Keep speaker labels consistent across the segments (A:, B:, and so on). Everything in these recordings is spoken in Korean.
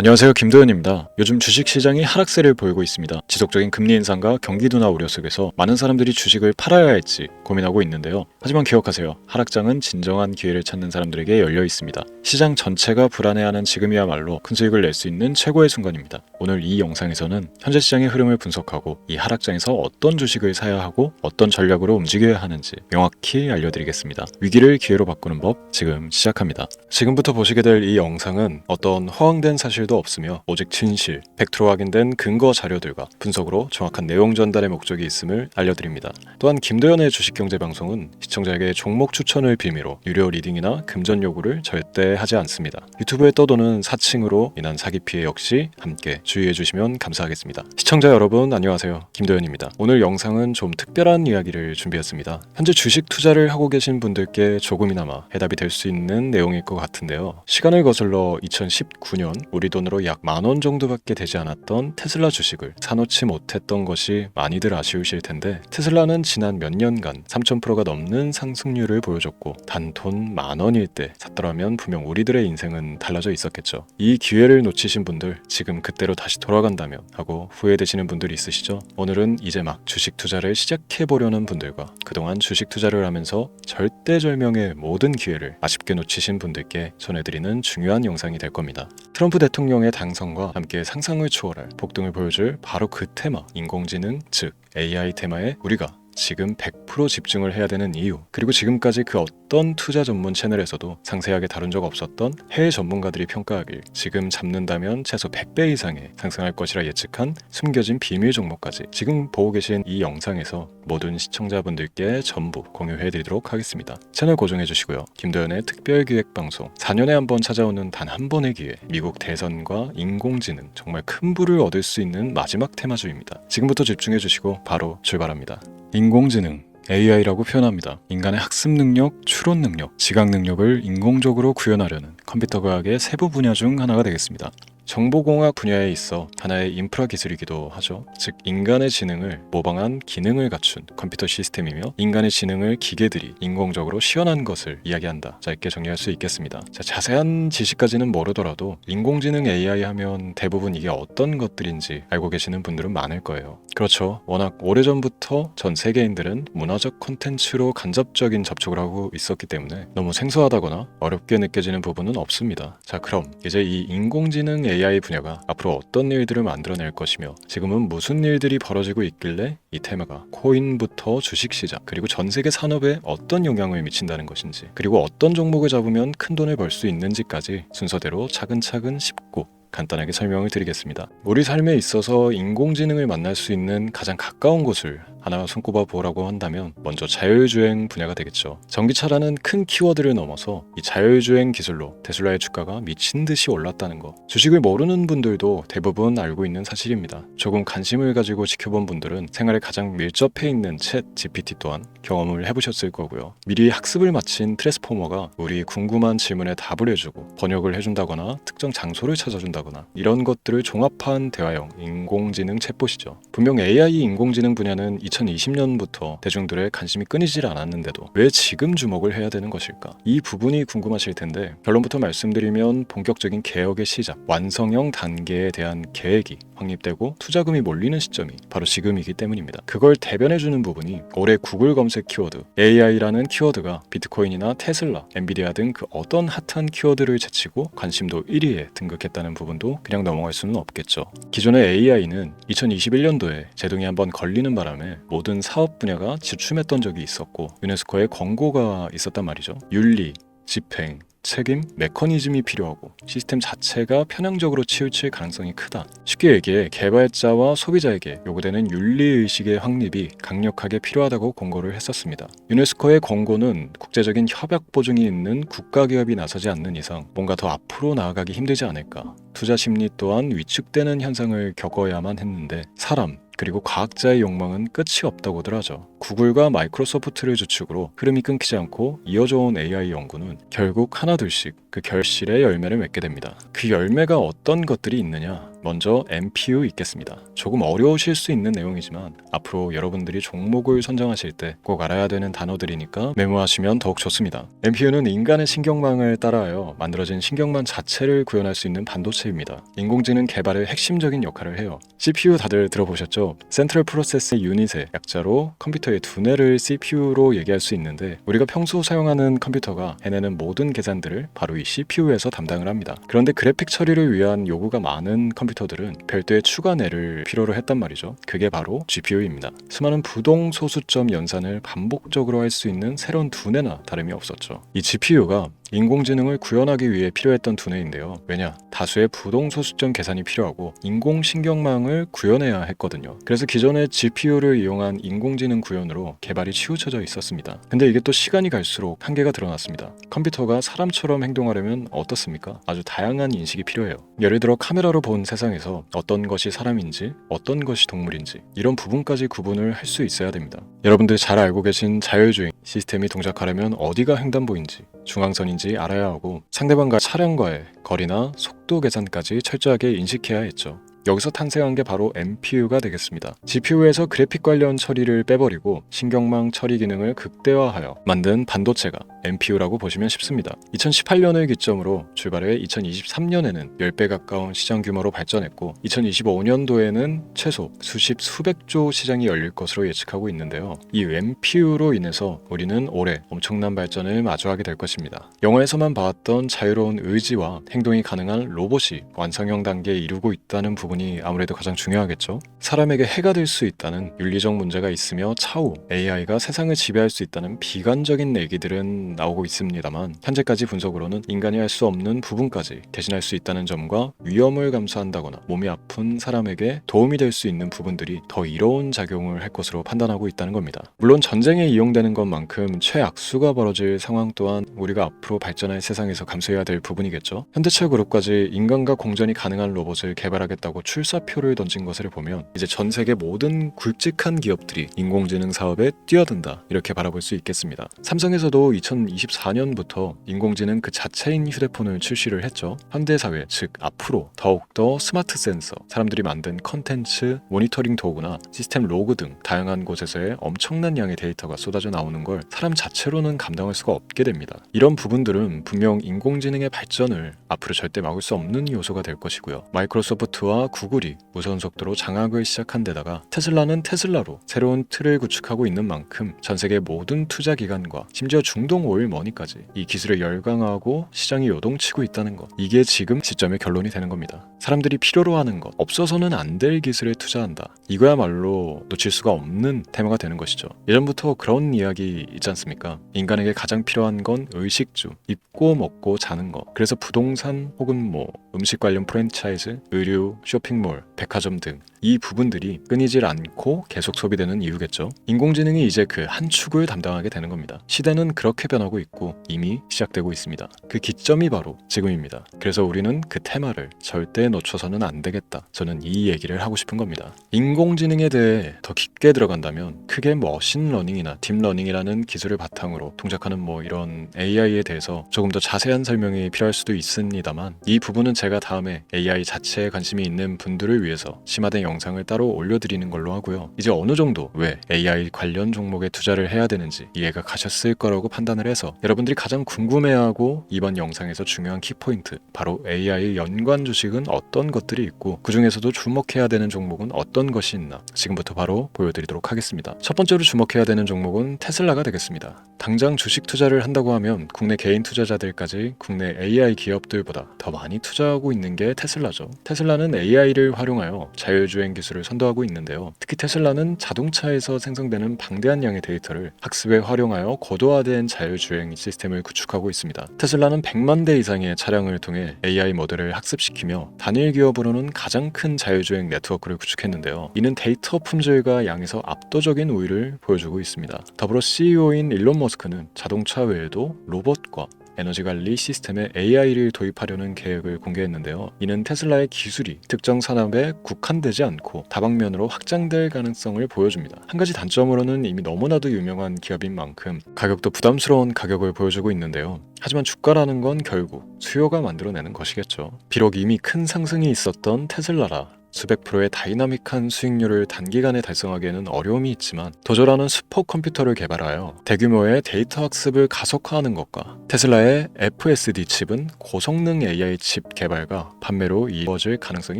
A: 안녕하세요, 김도현입니다. 요즘 주식시장이 하락세를 보이고 있습니다. 지속적인 금리 인상과 경기 둔화 우려 속에서 많은 사람들이 주식을 팔아야 할지 고민하고 있는데요. 하지만 기억하세요. 하락장은 진정한 기회를 찾는 사람들에게 열려 있습니다. 시장 전체가 불안해하는 지금이야말로 큰 수익을 낼 수 있는 최고의 순간입니다. 오늘 이 영상에서는 현재 시장의 흐름을 분석하고 이 하락장에서 어떤 주식을 사야 하고 어떤 전략으로 움직여야 하는지 명확히 알려드리겠습니다. 위기를 기회로 바꾸는 법 지금 시작합니다. 지금부터 보시게 될 이 영상은 어떤 허황된 사실도 없으며 오직 진실, 100% 확인된 근거 자료들과 분석으로 정확한 내용 전달의 목적이 있음을 알려드립니다. 또한 김도현의 주식경제방송은 시청자에게 종목 추천을 빌미로 유료 리딩이나 금전 요구를 절대 하지 않습니다. 유튜브에 떠도는 사칭으로 인한 사기 피해 역시 함께 주의해 주시면 감사하겠습니다. 시청자 여러분 안녕하세요, 김도현입니다. 오늘 영상은 좀 특별한 이야기를 준비했습니다. 현재 주식 투자를 하고 계신 분들께 조금이나마 해답이 될 수 있는 내용일 것 같은데요. 시간을 거슬러 2019년 우리 돈으로 약 10,000원 정도밖에 되지 않았던 테슬라 주식을 사놓지 못했던 것이 많이들 아쉬우실 텐데, 테슬라는 지난 몇 년간 3000%가 넘는 상승률을 보여줬고 단 돈 10,000원일 때 샀더라면 분명 우리들의 인생은 달라져 있었겠죠. 이 기회를 놓치신 분들, 지금 그때로 다시 돌아간다면 하고 후회되시는 분들이 있으시죠? 오늘은 이제 막 주식 투자를 시작해보려는 분들과 그동안 주식 투자를 하면서 절대절명의 모든 기회를 아쉽게 놓치신 분들께 전해드리는 중요한 영상이 될 겁니다. 트럼프 대통령의 당선과 함께 상상을 초월할 폭등을 보여줄 바로 그 테마, 인공지능, 즉 AI 테마에 우리가 지금 100% 집중을 해야 되는 이유, 그리고 지금까지 그 어떤 투자 전문 채널에서도 상세하게 다룬 적 없었던 해외 전문가들이 평가하길 지금 잡는다면 최소 100배 이상의 상승할 것이라 예측한 숨겨진 비밀 종목까지 지금 보고 계신 이 영상에서 모든 시청자분들께 전부 공유해드리도록 하겠습니다. 채널 고정해주시고요. 김도현의 특별기획방송, 4년에 한 번 찾아오는 단 한 번의 기회, 미국 대선과 인공지능, 정말 큰 부를 얻을 수 있는 마지막 테마주입니다. 지금부터 집중해주시고 바로 출발합니다. 인공지능, AI라고 표현합니다. 인간의 학습 능력, 추론 능력, 지각 능력을 인공적으로 구현하려는 컴퓨터 과학의 세부 분야 중 하나가 되겠습니다. 정보공학 분야에 있어 하나의 인프라 기술이기도 하죠. 즉 인간의 지능을 모방한 기능을 갖춘 컴퓨터 시스템이며, 인간의 지능을 기계들이 인공적으로 시연한 것을 이야기한다. 짧게 정리할 수 있겠습니다. 자세한 지식까지는 모르더라도 인공지능 AI 하면 대부분 이게 어떤 것들인지 알고 계시는 분들은 많을 거예요. 그렇죠. 워낙 오래전부터 전 세계인들은 문화적 콘텐츠로 간접적인 접촉을 하고 있었기 때문에 너무 생소하다거나 어렵게 느껴지는 부분은 없습니다. 자, 그럼 이제 이 인공지능 AI 분야가 앞으로 어떤 일들을 만들어낼 것이며 지금은 무슨 일들이 벌어지고 있길래 이 테마가 코인부터 주식시장 그리고 전세계 산업에 어떤 영향을 미친다는 것인지, 그리고 어떤 종목을 잡으면 큰 돈을 벌 수 있는지까지 순서대로 차근차근 짚고 간단하게 설명을 드리겠습니다. 우리 삶에 있어서 인공지능을 만날 수 있는 가장 가까운 곳을 하나 손꼽아 보라고 한다면 먼저 자율주행 분야가 되겠죠. 전기차라는 큰 키워드를 넘어서 이 자율주행 기술로 테슬라의 주가가 미친 듯이 올랐다는 거, 주식을 모르는 분들도 대부분 알고 있는 사실입니다. 조금 관심을 가지고 지켜본 분들은 생활에 가장 밀접해 있는 챗 GPT 또한 경험을 해보셨을 거고요. 미리 학습을 마친 트랜스포머가 우리 궁금한 질문에 답을 해주고 번역을 해준다거나 특정 장소를 찾아준다거나 이런 것들을 종합한 대화형 인공지능 챗봇이죠. 분명 AI 인공지능 분야는 2020년부터 대중들의 관심이 끊이질 않았는데도 왜 지금 주목을 해야 되는 것일까? 이 부분이 궁금하실 텐데, 결론부터 말씀드리면 본격적인 개혁의 시작, 완성형 단계에 대한 계획이 확립되고 투자금이 몰리는 시점이 바로 지금이기 때문입니다. 그걸 대변해주는 부분이 올해 구글 검색 키워드 AI라는 키워드가 비트코인이나 테슬라, 엔비디아 등 그 어떤 핫한 키워드를 제치고 관심도 1위에 등극했다는 부분도 그냥 넘어갈 수는 없겠죠. 기존의 AI는 2021년도에 제동이 한번 걸리는 바람에 모든 사업 분야가 주춤했던 적이 있었고 유네스코의 권고가 있었단 말이죠. 윤리, 집행, 책임, 메커니즘이 필요하고 시스템 자체가 편향적으로 치우칠 가능성이 크다. 쉽게 얘기해 개발자와 소비자에게 요구되는 윤리의식의 확립이 강력하게 필요하다고 권고를 했었습니다. 유네스코의 권고는 국제적인 협약 보증이 있는 국가기업이 나서지 않는 이상 뭔가 더 앞으로 나아가기 힘들지 않을까. 투자 심리 또한 위축되는 현상을 겪어야만 했는데 사람, 그리고 과학자의 욕망은 끝이 없다고들 하죠. 구글과 마이크로소프트를 주축으로 흐름이 끊기지 않고 이어져온 AI 연구는 결국 하나둘씩 그 결실의 열매를 맺게 됩니다. 그 열매가 어떤 것들이 있느냐? 먼저 MPU 있겠습니다. 조금 어려우실 수 있는 내용이지만 앞으로 여러분들이 종목을 선정하실 때 꼭 알아야 되는 단어들이니까 메모하시면 더욱 좋습니다. MPU는 인간의 신경망을 따라하여 만들어진 신경망 자체를 구현할 수 있는 반도체입니다. 인공지능 개발의 핵심적인 역할을 해요. CPU 다들 들어보셨죠? 센트럴 프로세스 유닛의 약자로 컴퓨터의 두뇌를 CPU로 얘기할 수 있는데, 우리가 평소 사용하는 컴퓨터가 해내는 모든 계산들을 바로 이 CPU에서 담당을 합니다. 그런데 그래픽 처리를 위한 요구가 많은 컴퓨터들은 별도의 추가 뇌를 필요로 했단 말이죠. 그게 바로 GPU입니다. 수많은 부동 소수점 연산을 반복적으로 할 수 있는 새로운 두뇌나 다름이 없었죠. 이 GPU가 인공지능을 구현하기 위해 필요했던 두뇌인데요. 왜냐? 다수의 부동소수점 계산이 필요하고 인공신경망을 구현해야 했거든요. 그래서 기존의 GPU를 이용한 인공지능 구현으로 개발이 치우쳐져 있었습니다. 근데 이게 또 시간이 갈수록 한계가 드러났습니다. 컴퓨터가 사람처럼 행동하려면 어떻습니까? 아주 다양한 인식이 필요해요. 예를 들어 카메라로 본 세상에서 어떤 것이 사람인지 어떤 것이 동물인지 이런 부분까지 구분을 할 수 있어야 됩니다. 여러분들이 잘 알고 계신 자율주행 시스템이 동작하려면 어디가 횡단보인지 중앙선인지 알아야 하고 상대방과 차량과의 거리나 속도 계산까지 철저하게 인식해야 했죠. 여기서 탄생한 게 바로 MPU가 되겠습니다. GPU에서 그래픽 관련 처리를 빼버리고 신경망 처리 기능을 극대화하여 만든 반도체가 MPU라고 보시면 쉽습니다. 2018년을 기점으로 출발해 2023년에는 10배 가까운 시장 규모로 발전했고 2025년도에는 최소 수백조 시장이 열릴 것으로 예측하고 있는데요. 이 MPU로 인해서 우리는 올해 엄청난 발전을 마주하게 될 것입니다. 영화에서만 봐왔던 자유로운 의지와 행동이 가능한 로봇이 완성형 단계에 이르고 있다는 부분이 아무래도 가장 중요하겠죠. 사람에게 해가 될 수 있다는 윤리적 문제가 있으며 차후 AI가 세상을 지배할 수 있다는 비관적인 얘기들은 나오고 있습니다만, 현재까지 분석으로는 인간이 할 수 없는 부분까지 대신할 수 있다는 점과 위험을 감수한다거나 몸이 아픈 사람에게 도움이 될 수 있는 부분들이 더 이로운 작용을 할 것으로 판단하고 있다는 겁니다. 물론 전쟁에 이용되는 것만큼 최악수가 벌어질 상황 또한 우리가 앞으로 발전할 세상에서 감수해야 될 부분이겠죠. 현대차 그룹까지 인간과 공전이 가능한 로봇을 개발하겠다고 출사표를 던진 것을 보면 이제 전 세계 모든 굵직한 기업들이 인공지능 사업에 뛰어든다, 이렇게 바라볼 수 있겠습니다. 삼성에서도 2024년부터 인공지능 그 자체인 휴대폰을 출시를 했죠. 현대사회, 즉 앞으로 더욱더 스마트 센서, 사람들이 만든 컨텐츠, 모니터링 도구나 시스템 로그 등 다양한 곳에서의 엄청난 양의 데이터가 쏟아져 나오는 걸 사람 자체로는 감당할 수가 없게 됩니다. 이런 부분들은 분명 인공지능의 발전을 앞으로 절대 막을 수 없는 요소가 될 것이고요. 마이크로소프트와 구글이 무선 속도로 장악을 시작한 데다가 테슬라는 테슬라로 새로운 틀을 구축하고 있는 만큼 전 세계 모든 투자 기관과 심지어 중동 오일머니까지 이 기술에 열광하고 시장이 요동치고 있다는 것, 이게 지금 시점의 결론이 되는 겁니다. 사람들이 필요로 하는 것, 없어서는 안 될 기술에 투자한다, 이거야말로 놓칠 수가 없는 테마가 되는 것이죠. 예전부터 그런 이야기 있지 않습니까? 인간에게 가장 필요한 건 의식주, 입고 먹고 자는 것. 그래서 부동산 혹은 음식 관련 프랜차이즈, 의류, 쇼핑몰, 백화점 등 이 부분들이 끊이질 않고 계속 소비되는 이유겠죠. 인공지능이 이제 그 한 축을 담당하게 되는 겁니다. 시대는 그렇게 변하고 있고 이미 시작되고 있습니다. 그 기점이 바로 지금입니다. 그래서 우리는 그 테마를 절대 놓쳐서는 안 되겠다, 저는 이 얘기를 하고 싶은 겁니다. 인공지능에 대해 더 깊게 들어간다면 크게 머신러닝이나 딥러닝이라는 기술을 바탕으로 동작하는 이런 AI에 대해서 조금 더 자세한 설명이 필요할 수도 있습니다만, 이 부분은 제가 다음에 AI 자체에 관심이 있는 분들을 위해서 심화된 영상을 따로 올려드리는 걸로 하고요. 이제 어느 정도 왜 AI 관련 종목에 투자를 해야 되는지 이해가 가셨을 거라고 판단을 해서 여러분들이 가장 궁금해하고 이번 영상에서 중요한 키포인트, 바로 AI 연관 주식은 어떤 것들이 있고 그 중에서도 주목해야 되는 종목은 어떤 것이 있나 지금부터 바로 보여드리도록 하겠습니다. 첫 번째로 주목해야 되는 종목은 테슬라가 되겠습니다. 당장 주식 투자를 한다고 하면 국내 개인 투자자들까지 국내 AI 기업들보다 더 많이 투자하고 있는 게 테슬라죠. 테슬라는 AI를 활용하여 자율주행 기술을 선도하고 있는데요. 특히 테슬라는 자동차에서 생성되는 방대한 양의 데이터를 학습에 활용하여 고도화된 자율주행 시스템을 구축하고 있습니다. 테슬라는 100만 대 이상의 차량을 통해 AI 모델을 학습시키며 단일 기업으로는 가장 큰 자율주행 네트워크를 구축했는데요. 이는 데이터 품질과 양에서 압도적인 우위를 보여주고 있습니다. 더불어 CEO인 일론 머스크는 자동차 외에도 로봇과 에너지 관리 시스템에 AI를 도입하려는 계획을 공개했는데요. 이는 테슬라의 기술이 특정 산업에 국한되지 않고 다방면으로 확장될 가능성을 보여줍니다. 한 가지 단점으로는 이미 너무나도 유명한 기업인 만큼 가격도 부담스러운 가격을 보여주고 있는데요. 하지만 주가라는 건 결국 수요가 만들어내는 것이겠죠. 비록 이미 큰 상승이 있었던 테슬라라 수백 프로의 다이나믹한 수익률을 단기간에 달성하기에는 어려움이 있지만 도저라는 슈퍼컴퓨터를 개발하여 대규모의 데이터 학습을 가속화하는 것과 테슬라의 FSD 칩은 고성능 AI 칩 개발과 판매로 이루어질 가능성이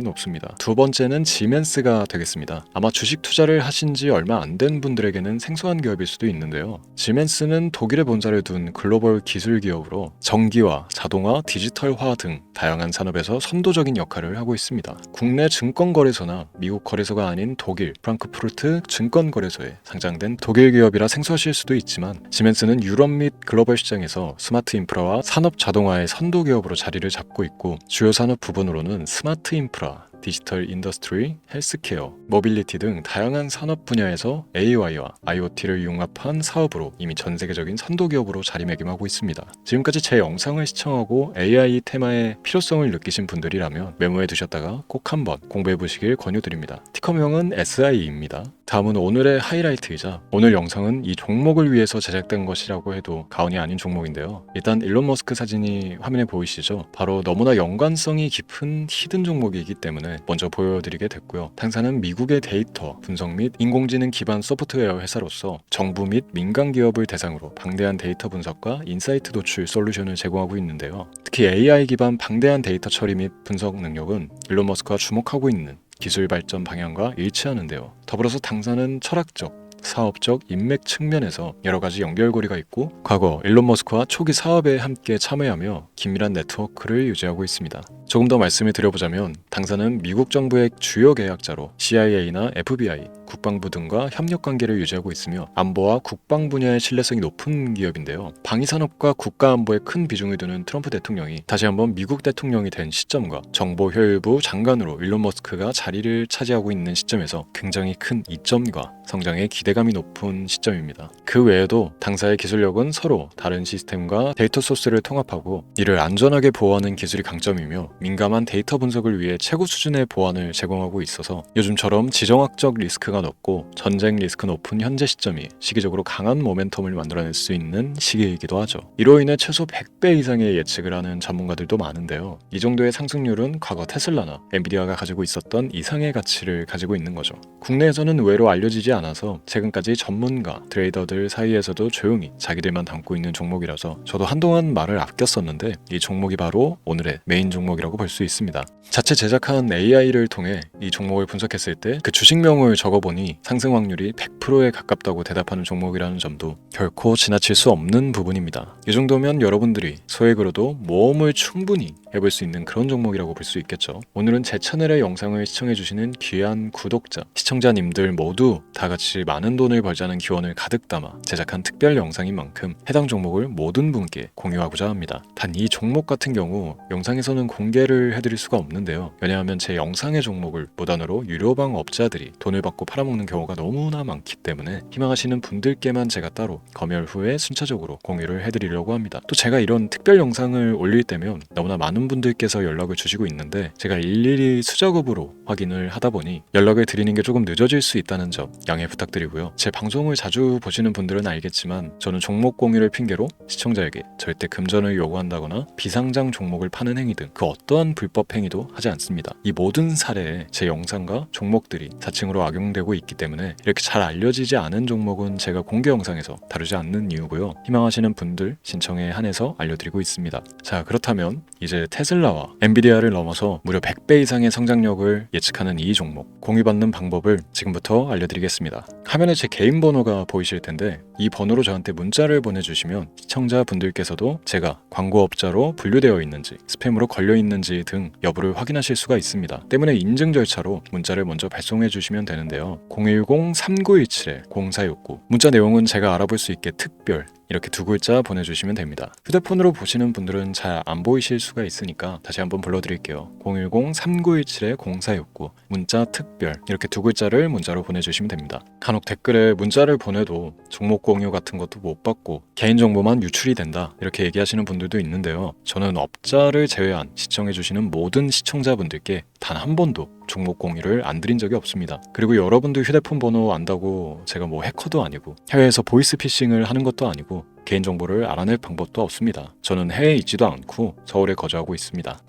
A: 높습니다. 두 번째는 지멘스가 되겠습니다. 아마 주식 투자를 하신 지 얼마 안 된 분들에게는 생소한 기업일 수도 있는데요. 지멘스는 독일에 본사를 둔 글로벌 기술 기업으로 전기화, 자동화, 디지털화 등 다양한 산업에서 선도적인 역할을 하고 있습니다. 국내 증권거래소나 미국 거래소가 아닌 독일 프랑크푸르트 증권거래소에 상장된 독일 기업이라 생소하실 수도 있지만 지멘스는 유럽 및 글로벌 시장에서 스마트 인프라와 산업 자동화의 선도 기업으로 자리를 잡고 있고 주요 산업 부분으로는 스마트 인프라, 디지털 인더스트리, 헬스케어, 모빌리티 등 다양한 산업 분야에서 AI와 IoT를 융합한 사업으로 이미 전 세계적인 선도 기업으로 자리매김하고 있습니다. 지금까지 제 영상을 시청하고 AI 테마의 필요성을 느끼신 분들이라면 메모해 두셨다가 꼭 한번 공부해 보시길 권유드립니다. 티커명은 SI입니다. 다음은 오늘의 하이라이트이자 오늘 영상은 이 종목을 위해서 제작된 것이라고 해도 과언이 아닌 종목인데요. 일단 일론 머스크 사진이 화면에 보이시죠? 바로 너무나 연관성이 깊은 히든 종목이기 때문에 먼저 보여드리게 됐고요. 당사는 미국의 데이터 분석 및 인공지능 기반 소프트웨어 회사로서 정부 및 민간 기업을 대상으로 방대한 데이터 분석과 인사이트 도출 솔루션을 제공하고 있는데요. 특히 AI 기반 방대한 데이터 처리 및 분석 능력은 일론 머스크가 주목하고 있는 기술 발전 방향과 일치하는데요. 더불어서 당사는 철학적, 사업적, 인맥 측면에서 여러 가지 연결고리가 있고 과거 일론 머스크와 초기 사업에 함께 참여하며 긴밀한 네트워크를 유지하고 있습니다. 조금 더 말씀을 드려보자면 당사는 미국 정부의 주요 계약자로 CIA나 FBI, 국방부 등과 협력관계를 유지하고 있으며 안보와 국방 분야의 신뢰성이 높은 기업인데요. 방위산업과 국가안보에 큰 비중을 두는 트럼프 대통령이 다시 한번 미국 대통령이 된 시점과 정보효율부 장관으로 일론 머스크가 자리를 차지하고 있는 시점에서 굉장히 큰 이점과 성장에 기대감이 높은 시점입니다. 그 외에도 당사의 기술력은 서로 다른 시스템과 데이터 소스를 통합하고 이를 안전하게 보호하는 기술이 강점이며 민감한 데이터 분석을 위해 최고 수준의 보안을 제공하고 있어서 요즘처럼 지정학적 리스크가 높고 전쟁 리스크 높은 현재 시점이 시기적으로 강한 모멘텀을 만들어낼 수 있는 시기이기도 하죠. 이로 인해 최소 100배 이상의 예측을 하는 전문가들도 많은데요. 이 정도의 상승률은 과거 테슬라나 엔비디아가 가지고 있었던 이상의 가치를 가지고 있는 거죠. 국내에서는 의외로 알려지지 않아서 최근까지 전문가, 트레이더들 사이에서도 조용히 자기들만 담고 있는 종목이라서 저도 한동안 말을 아꼈었는데 이 종목이 바로 오늘의 메인 종목이라고 볼 수 있습니다. 자체 제작한 AI를 통해 이 종목을 분석했을 때 그 주식명을 적어보니 상승 확률이 100%에 가깝다고 대답하는 종목이라는 점도 결코 지나칠 수 없는 부분입니다. 이 정도면 여러분들이 소액으로도 모험을 충분히 해볼 수 있는 그런 종목이라고 볼 수 있겠죠. 오늘은 제 채널의 영상을 시청해주시는 귀한 구독자, 시청자님들 모두 다 같이 많은 돈을 벌자는 기원을 가득 담아 제작한 특별 영상인 만큼 해당 종목을 모든 분께 공유하고자 합니다. 단 이 종목 같은 경우 영상에서는 공개를 해드릴 수가 없는데요. 왜냐하면 제 영상의 종목을 무단으로 유료방 업자들이 돈을 받고 팔아먹는 경우가 너무나 많기 때문에 희망하시는 분들께만 제가 따로 검열 후에 순차적으로 공유를 해드리려고 합니다. 또 제가 이런 특별 영상을 올릴 때면 너무나 많은 분들께서 연락을 주시고 있는데 제가 일일이 수작업으로 확인을 하다 보니 연락을 드리는 게 조금 늦어질 수 있다는 점 양해 부탁드리고요. 제 방송을 자주 보시는 분들은 알겠지만 저는 종목 공유를 핑계로 시청자에게 절대 금전을 요구한다거나 비상장 종목을 파는 행위 등 그 어떠한 불법 행위도 하지 않습니다. 이 모든 사례에 제 영상과 종목들이 사칭으로 악용되고 있기 때문에 이렇게 잘 알려지지 않은 종목은 제가 공개 영상에서 다루지 않는 이유고요. 희망하시는 분들 신청에 한해서 알려드리고 있습니다. 자, 그렇다면 이제 테슬라와 엔비디아를 넘어서 무려 100배 이상의 성장력을 예측하는 이 종목 공유받는 방법을 지금부터 알려드리겠습니다. 화면에 제 개인 번호가 보이실 텐데 이 번호로 저한테 문자를 보내주시면 시청자분들께서도 제가 광고업자로 분류되어 있는지 스팸으로 걸려있는지 등 여부를 확인하실 수가 있습니다. 때문에 인증 절차로 문자를 먼저 발송해 주시면 되는데요. 010-3917-0469 문자 내용은 제가 알아볼 수 있게 특별 이렇게 두 글자 보내주시면 됩니다. 휴대폰으로 보시는 분들은 잘 안 보이실 수가 있으니까 다시 한번 불러드릴게요. 010-3917-0469 문자 특별 이렇게 두 글자를 문자로 보내주시면 됩니다. 간혹 댓글에 문자를 보내도 종목 공유 같은 것도 못 받고 개인정보만 유출이 된다 이렇게 얘기하시는 분들도 있는데요. 저는 업자를 제외한 시청해주시는 모든 시청자분들께 단 한 번도 종목 공유를 안 드린 적이 없습니다. 그리고 여러분들 휴대폰 번호 안다고 제가 뭐 해커도 아니고 해외에서 보이스피싱을 하는 것도 아니고 개인정보를 알아낼 방법도 없습니다. 저는 해외에 있지도 않고 서울에 거주하고 있습니다.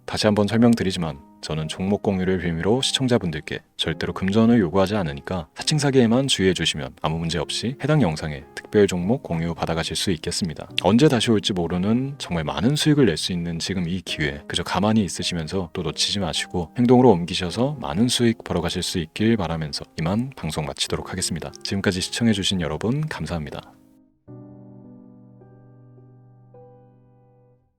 A: 다시 한번 설명드리지만 저는 종목 공유를 빌미로 시청자분들께 절대로 금전을 요구하지 않으니까 사칭 사기에만 주의해 주시면 아무 문제 없이 해당 영상에 특별 종목 공유 받아가실 수 있겠습니다. 언제 다시 올지 모르는 정말 많은 수익을 낼 수 있는 지금 이 기회 그저 가만히 있으시면서 또 놓치지 마시고 행동으로 옮기셔서 많은 수익 벌어가실 수 있길 바라면서 이만 방송 마치도록 하겠습니다. 지금까지 시청해 주신 여러분 감사합니다.